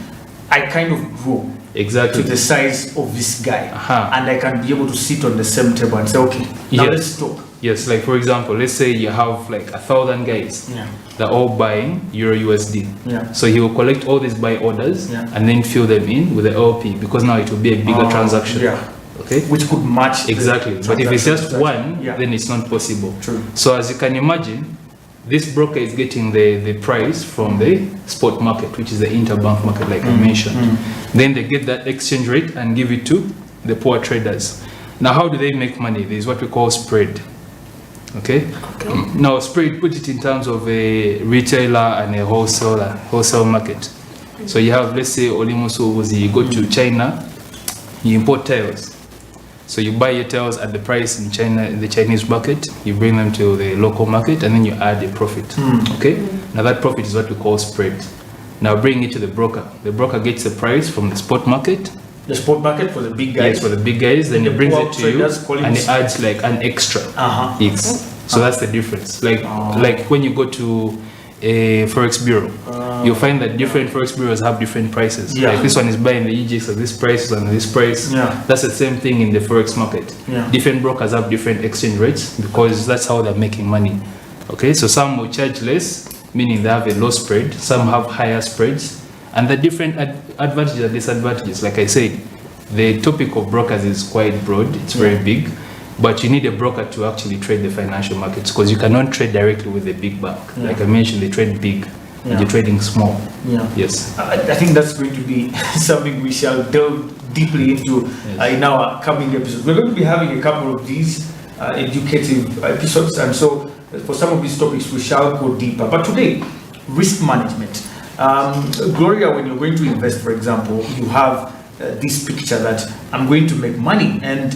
I kind of grow to the size of this guy, and I can be able to sit on the same table and say, okay, now let's talk. Yes, like for example, let's say you have like 1,000 guys. They're all buying Euro USD. So he will collect all these buy orders and then fill them in with the LP, because now it will be a bigger transaction. Okay, which could match the exactly. But if it's just transaction. one, Yeah. then it's not possible. True. So as you can imagine, this broker is getting the price from the spot market, which is the interbank market, like I mentioned. Then they get that exchange rate and give it to the poor traders. Now, how do they make money? There is what we call spread. Okay. Now, spread, put it in terms of a retailer and a wholesale market. So you have, let's say, you go to China, you import tiles. So you buy your tiles at the price in China, in the Chinese market, you bring them to the local market, and then you add a profit. Okay. Now that profit is what we call spread. Now bring it to the broker. The broker gets the price from the spot market. The spot market for the big guys. Yes, for the big guys. Then he brings poor it to you, traders call it and he adds like an extra. Yes. So that's the difference. Like when you go to a forex bureau, you'll find that different forex bureaus have different prices. Yeah. Like this one is buying the EGX at this price and this price. Yeah. That's the same thing in the forex market. Yeah. Different brokers have different exchange rates because that's how they're making money. Okay, so some will charge less, meaning they have a low spread. Some have higher spreads, and the different advantages and disadvantages. Like I said, the topic of brokers is quite broad. It's very big. But you need a broker to actually trade the financial markets because you cannot trade directly with a big bank. Yeah. Like I mentioned, they trade big Yeah. and you're trading small. Yeah. Yes. I think that's going to be something we shall delve deeply into in our coming episodes. We're going to be having a couple of these educative episodes, and so for some of these topics we shall go deeper. But today, risk management. Gloria, when you're going to invest, for example, you have this picture that I'm going to make money, and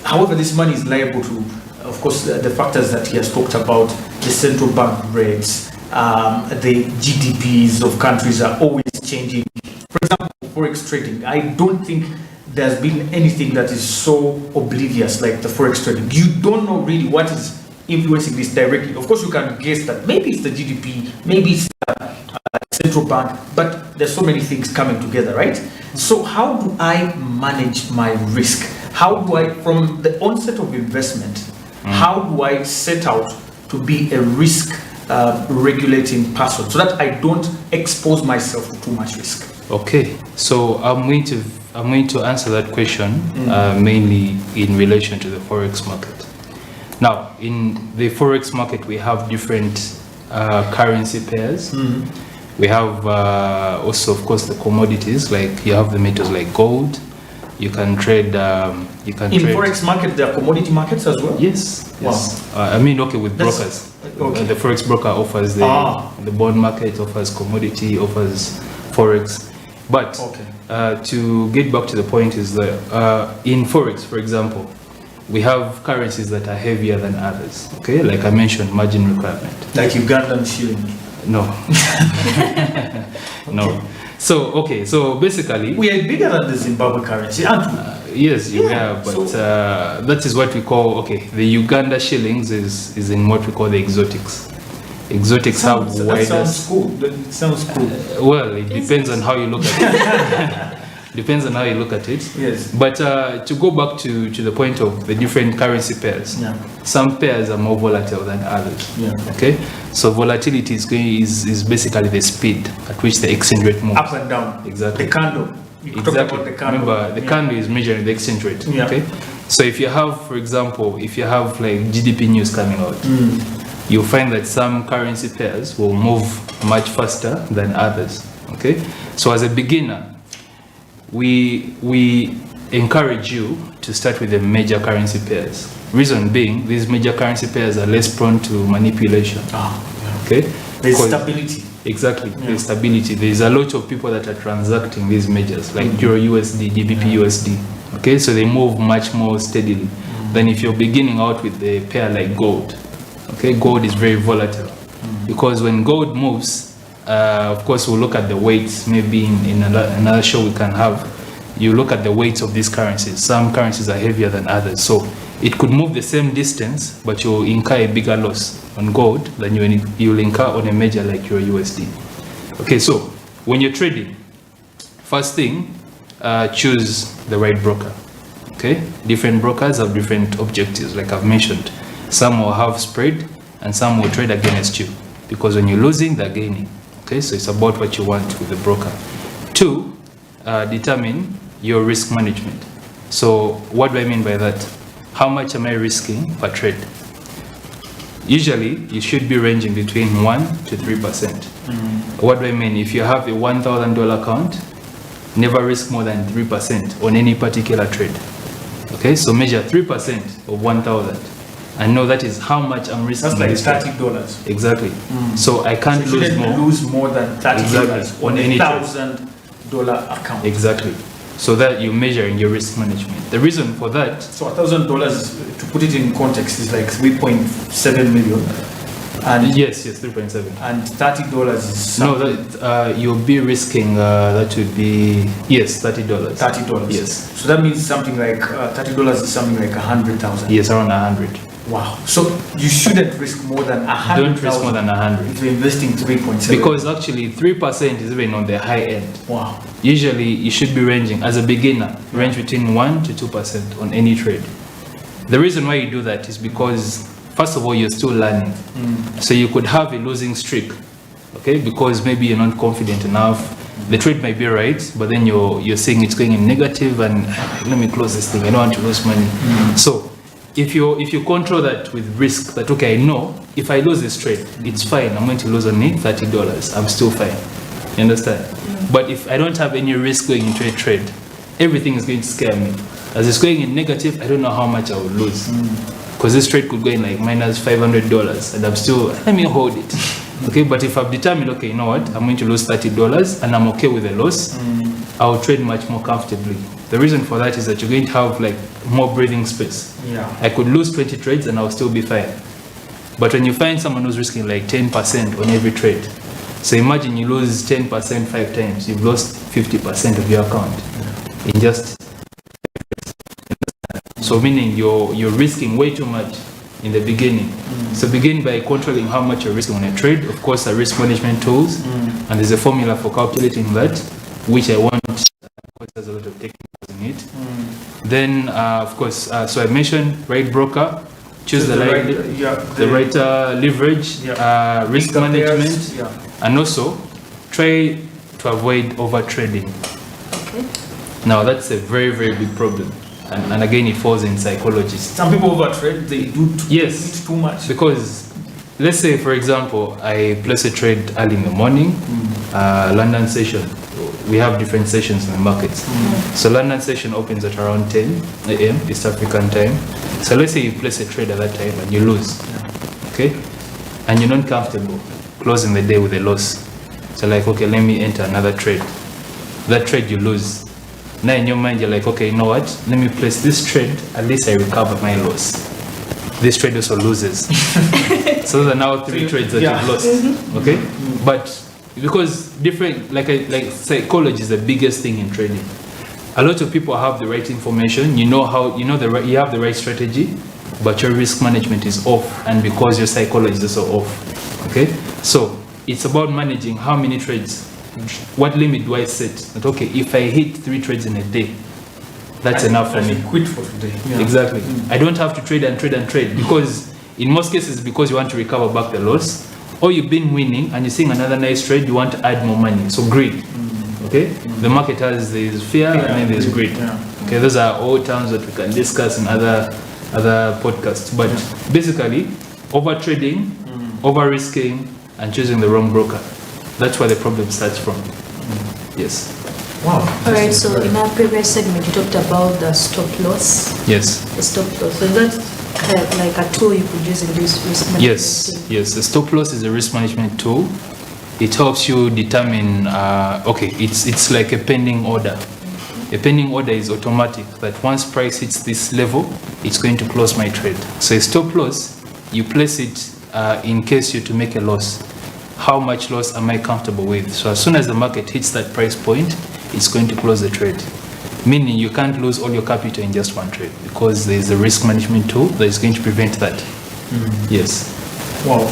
however this money is liable to, of course, the factors that he has talked about, the central bank rates, the GDPs of countries are always changing. For example, forex trading, I don't think there's been anything that is so oblivious like the forex trading. You don't know really what is influencing this directly. Of course, you can guess that maybe it's the GDP, maybe it's the central bank, but there's so many things coming together, right? So how do I manage my risk? How do I, from the onset of investment, how do I set out to be a risk regulating person so that I don't expose myself to too much risk? Okay, so I'm going to answer that question mainly in relation to the forex market. Now, in the forex market, we have different currency pairs. We have also, of course, the commodities. Like you have the metals like gold. You can trade. In forex market, there are commodity markets as well. Yes. Wow. Yes. I mean, okay, with brokers. Okay. The forex broker offers the bond market, offers commodity, offers forex. But to get back to the point is that in forex, for example, we have currencies that are heavier than others. Okay, like I mentioned, margin requirement. Like Ugandan shilling. No. No. So basically we are bigger than the Zimbabwe currency, aren't we? Yes, you are, but that is what we call the Uganda shillings is in what we call the exotics. Exotics have wider. That sounds cool. That sounds cool. Well, it depends on how you look at it. Depends on how you look at it. Yes. But to go back to the point of the different currency pairs, some pairs are more volatile than others. Yeah. Okay. So volatility is basically the speed at which the exchange rate moves. Up and down. Exactly. The candle. You talk about the candle. Remember, the candle is measuring the exchange rate. Yeah. Okay. So if you have, for example, like GDP news coming out, you'll find that some currency pairs will move much faster than others. Okay. So as a beginner, we encourage you to start with the major currency pairs. Reason being, these major currency pairs are less prone to manipulation. Okay? There's stability. Exactly, there's stability. There's a lot of people that are transacting these majors, like Euro USD, GBP USD. Okay, so they move much more steadily than if you're beginning out with a pair like gold. Okay, gold is very volatile because when gold moves, of course, we'll look at the weights. Maybe in another show we can have. You look at the weights of these currencies. Some currencies are heavier than others. So it could move the same distance, but you'll incur a bigger loss on gold than you'll incur on a major like your USD. Okay, so when you're trading, first thing, choose the right broker. Okay, different brokers have different objectives, like I've mentioned. Some will have spread, and some will trade against you, because when you're losing, they're gaining. Okay, so it's about what you want with the broker. 2, determine your risk management. So what do I mean by that? How much am I risking per trade? Usually, you should be ranging between 1 to 3%. What do I mean? If you have a $1,000 account, never risk more than 3% on any particular trade. Okay, so measure 3% of 1,000. And know that is how much I'm risking. That's like $30. Exactly. So I can't So you lose more. lose more than $30 Exactly. on On a any $1,000 account. Exactly. So that you're measuring your risk management. The reason for that, So $1,000, to put it in context, is like 3.7 million. And yes, 3.7. and $30 is No, something- that you'll be risking. That would be $30. $30. Yes. So that means something like $30 is something like 100,000. Yes, around 100. Wow. So you shouldn't risk more than 100,000. Don't risk more than 100 if you're investing 3.7. because actually 3% is even on the high end. Wow. Usually, you should be ranging as a beginner, range between 1 to 2% on any trade. The reason why you do that is because, first of all, you're still learning. So you could have a losing streak, okay? Because maybe you're not confident enough. The trade might be right, but then you're seeing it's going in negative, and let me close this thing. I don't want to lose money. So if you control that with risk, that okay, I know if I lose this trade, it's fine. I'm going to lose only $30. I'm still fine. You understand? But if I don't have any risk going into a trade, everything is going to scare me. As it's going in negative, I don't know how much I will lose. Because this trade could go in like minus $500 and I'm still, let me hold it. Okay, but if I've determined, okay, you know what, I'm going to lose $30 and I'm okay with the loss, I'll trade much more comfortably. The reason for that is that you're going to have like more breathing space. Yeah. I could lose 20 trades and I'll still be fine. But when you find someone who's risking like 10% on every trade, so imagine you lose 10% 5 times, you've lost 50% of your account in just. So meaning you're risking way too much in the beginning. So begin by controlling how much you're risking on a trade. Of course, there are risk management tools, and there's a formula for calculating that, which I want. Of course, there's a lot of techniques in it. Then, of course, so I mentioned right broker, choose the right leverage, risk management, and also try to avoid over trading. Okay. Now that's a very, very big problem. And again, it falls in psychology. Some people overtrade, they do Yes. eat too much. Because let's say, for example, I place a trade early in the morning, London session. We have different sessions in the markets. So London session opens at around 10 a.m. East African time. So let's say you place a trade at that time and you lose. Okay? And you're not comfortable closing the day with a loss. So like, okay, let me enter another trade. That trade you lose. Now in your mind, you're like, okay, you know what? Let me place this trade, at least I recover my loss. This trade also loses. So there are now 3 trades that you've lost. Okay? But because different, like psychology is the biggest thing in trading. A lot of people have the right information, you have the right strategy, but your risk management is off, and because your psychology is also off. Okay? So it's about managing how many trades. What limit do I set? That okay, if I hit 3 trades in a day, that's enough for me. Quit for today. Yeah. Exactly. I don't have to trade and trade and trade, because in most cases, because you want to recover back the loss, or you've been winning and you're seeing another nice trade, you want to add more money. So greed. Okay? The market has there's fear and then there's greed. Okay, those are all terms that we can discuss in other podcasts. But basically, over trading, over risking, and choosing the wrong broker. That's where the problem starts from. Yes. Wow. All right, so in our previous segment, you talked about the stop loss. Yes. The stop loss. So that's like a tool you could use in this risk management Yes. team. Yes. The stop loss is a risk management tool. It helps you determine, it's like a pending order. A pending order is automatic, that once price hits this level, it's going to close my trade. So a stop loss, you place it in case you're to make a loss. How much loss am I comfortable with? So as soon as the market hits that price point, it's going to close the trade. Meaning you can't lose all your capital in just one trade, because there's a risk management tool that is going to prevent that. Yes. Wow.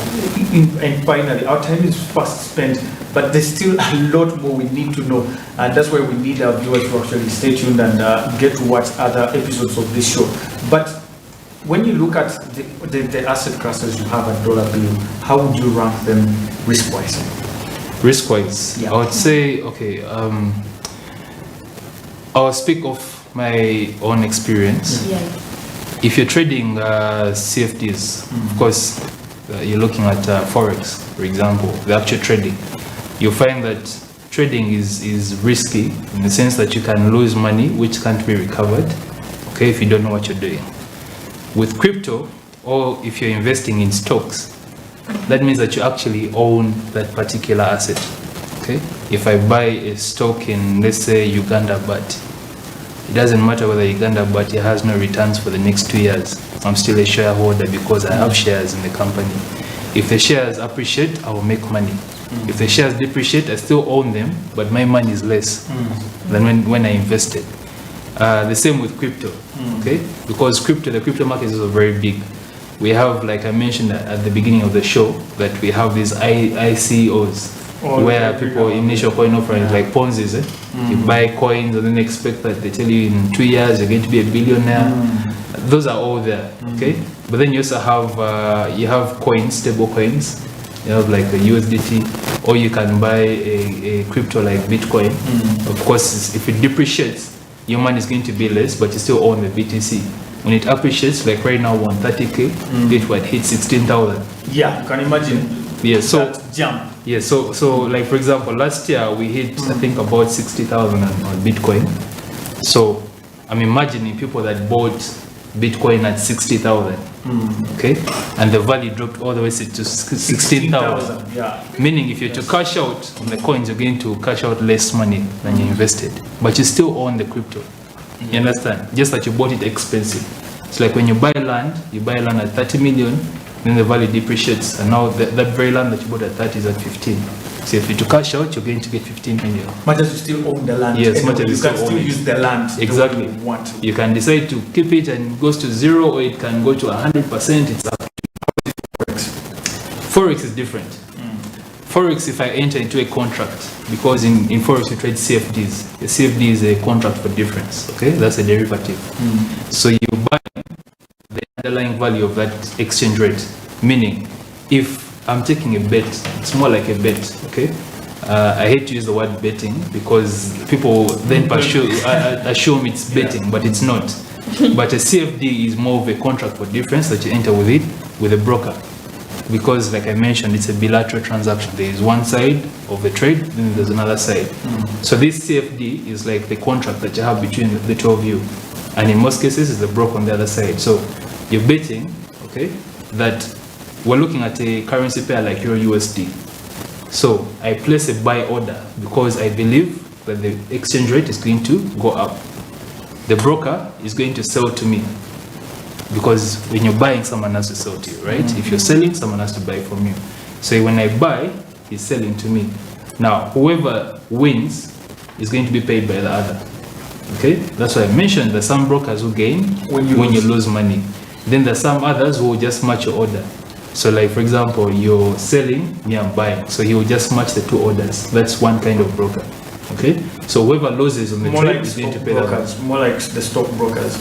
And finally, our time is fast spent, but there's still a lot more we need to know. And that's why we need our viewers to actually stay tuned and get to watch other episodes of this show. But when you look at the asset classes you have at Dollar Bill, how would you rank them risk-wise? Risk-wise, Yeah. I would say, okay, I'll speak of my own experience, Yeah. if you're trading CFDs, of course, you're looking at Forex, for example, the actual trading, you'll find that trading is risky in the sense that you can lose money which can't be recovered, okay, if you don't know what you're doing. With crypto, or if you're investing in stocks, that means that you actually own that particular asset, okay? If I buy a stock in, let's say, Uganda Baht, it doesn't matter whether Uganda Baht has no returns for the next 2 years. I'm still a shareholder because I have shares in the company. If the shares appreciate, I will make money. If the shares depreciate, I still own them, but my money is less than when I invested. The same with crypto, okay? Because the crypto market is also very big. We have, like I mentioned at the beginning of the show, that we have these ICOs, where people initial coin offerings, like Ponzi's, you buy coins and then expect that they tell you in 2 years you're going to be a billionaire. Those are all there, okay? But then you also have coins, stable coins. You have like a USDT, or you can buy a crypto like Bitcoin. Of course, if it depreciates, your money is going to be less, but you still own the BTC. When it appreciates, like right now, 130K, it would hit 16,000. Yeah, you can imagine. Yeah, so that jump. yeah, so like for example, last year we hit I think about 60,000 on Bitcoin. So I'm imagining people that bought Bitcoin at 60,000, okay, and the value dropped all the way to 16,000. Yeah. Meaning, if you're to cash out on the coins, you're going to cash out less money than you invested, but you still own the crypto. You understand? Just that you bought it expensive. It's like when you buy land at 30 million, then the value depreciates, and now that very land that you bought at 30 is at 15. So if you to cash out, you're going to get 15 million. Much as you still own the land. Yes, much as you can still own still it. use the land Exactly. the way you want to. You can decide to keep it and it goes to 0, or it can go to 100%. It's up to you. Forex is different. Forex, if I enter into a contract, because in Forex you trade CFDs. A CFD is a contract for difference, okay? That's a derivative. So you buy the underlying value of that exchange rate. Meaning, if I'm taking a bet, it's more like a bet, okay? I hate to use the word betting because people then assume it's betting, but it's not. But a CFD is more of a contract for difference that you enter with it, with a broker. Because like I mentioned, it's a bilateral transaction. There is one side of the trade, then there's another side. So this CFD is like the contract that you have between the two of you. And in most cases, it's the broker on the other side. So you're betting, okay, that we're looking at a currency pair like Euro USD. So I place a buy order because I believe that the exchange rate is going to go up. The broker is going to sell to me. Because when you're buying, someone has to sell to you, right? If you're selling, someone has to buy from you. So when I buy, he's selling to me. Now, whoever wins is going to be paid by the other. Okay? That's why I mentioned there's some brokers who gain when you lose money. Then there's some others who will just match your order. So like, for example, you're selling, me I'm buying. So he will just match the two orders. That's one kind of broker. Okay? So whoever loses on the More trade like is going to stock pay the other. brokers, more like the stock brokers.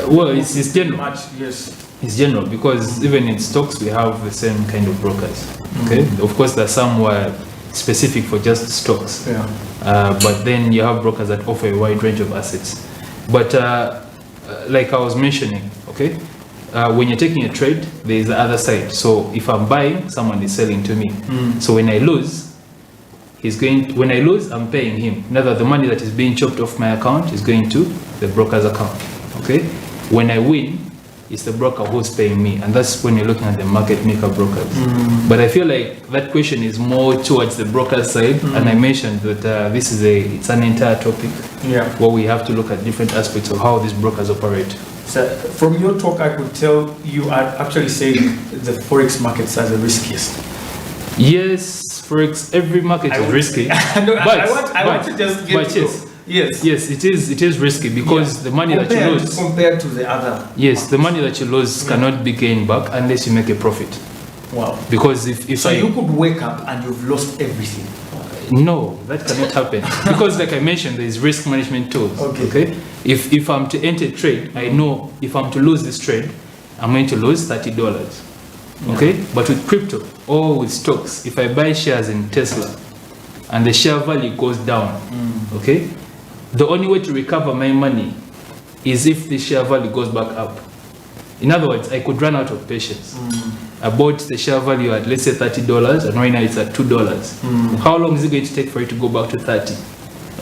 Well, it's general. Yes. It's general because even in stocks we have the same kind of brokers. Okay, of course there's some were specific for just stocks. Yeah. But then you have brokers that offer a wide range of assets. But like I was mentioning, okay, when you're taking a trade, there is the other side. So if I'm buying, someone is selling to me. So when I lose, when I lose, I'm paying him. In other words, the money that is being chopped off my account is going to the broker's account. Okay? When I win, it's the broker who's paying me. And that's when you're looking at the market maker brokers. But I feel like that question is more towards the broker side. And I mentioned that it's an entire topic where we have to look at different aspects of how these brokers operate. So from your talk, I could tell you are actually saying the Forex markets are the riskiest. Yes, Forex, every market is risky. I want to just get to yes, it is risky because the money that you lose compared to the other. Yes, the money that you lose cannot be gained back unless you make a profit. Wow. Because if you could wake up and you've lost everything. No, that cannot happen. Because like I mentioned, there is risk management tools. Okay. If I'm to enter a trade, I know if I'm to lose this trade, I'm going to lose $30. Okay, but with crypto or with stocks, if I buy shares in Tesla and the share value goes down, okay, the only way to recover my money is if the share value goes back up. In other words, I could run out of patience. I bought the share value at, let's say, $30, and right now it's at $2. How long is it going to take for it to go back to 30?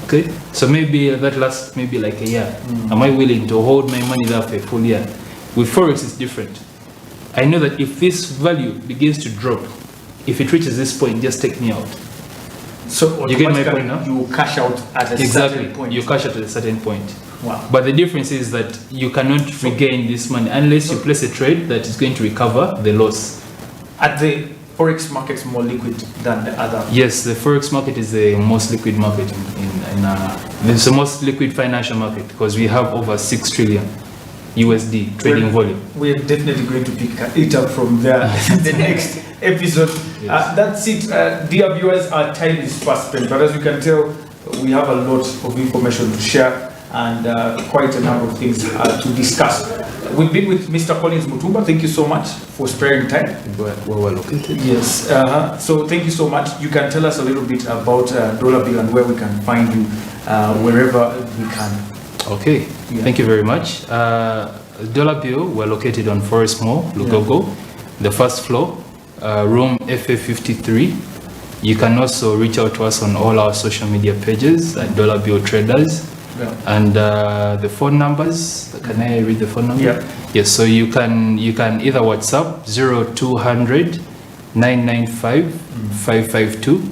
Okay, so maybe that lasts maybe like a year. Am I willing to hold my money there for a full year? With Forex, it's different. I know that if this value begins to drop, if it reaches this point, just take me out. So you get my point now? You cash out at a certain point. You cash out at a certain point. Wow. But the difference is that you cannot regain this money unless you place a trade that is going to recover the loss. At the Forex market is more liquid than the other. Yes, the Forex market is the most liquid market it's the most liquid financial market because we have over 6 trillion USD trading volume. We're definitely going to pick it up from there in the next episode. Yes. That's it, dear viewers. Our time is fast spent, but as you can tell, we have a lot of information to share and quite a number of things to discuss. We've been with Mr. Collins Mutumba. Thank you so much for sparing time. Where we're located. Yes. So thank you so much. You can tell us a little bit about Dollar Bill and where we can find you wherever we can. Okay. Yeah. Thank you very much. Dollar Bill, we're located on Forest Mall, Lugogo, the first floor, room FA53. You can also reach out to us on all our social media pages at Dollar Bill Traders. Yeah. And the phone numbers, can I read the phone number? Yeah. Yes, so you can either WhatsApp 0200 995 552.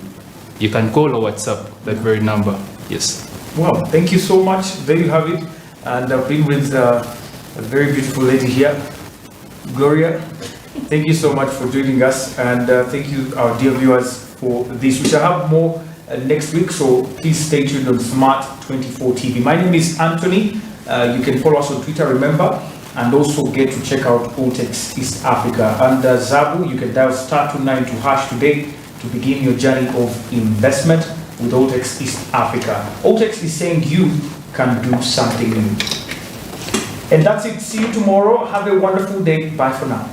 You can call or WhatsApp that very number. Yes. Wow, thank you so much. There you have it. And I've been with a very beautiful lady here, Gloria. Thank you so much for joining us, and thank you, our dear viewers, for this. We shall have more next week, so please stay tuned on Smart 24 TV. My name is Anthony. You can follow us on Twitter, remember, and also get to check out OTEX East Africa. Under Zabu, you can dial *292# today to begin your journey of investment with OTEX East Africa. OTEX is saying you can do something new. And that's it. See you tomorrow. Have a wonderful day. Bye for now.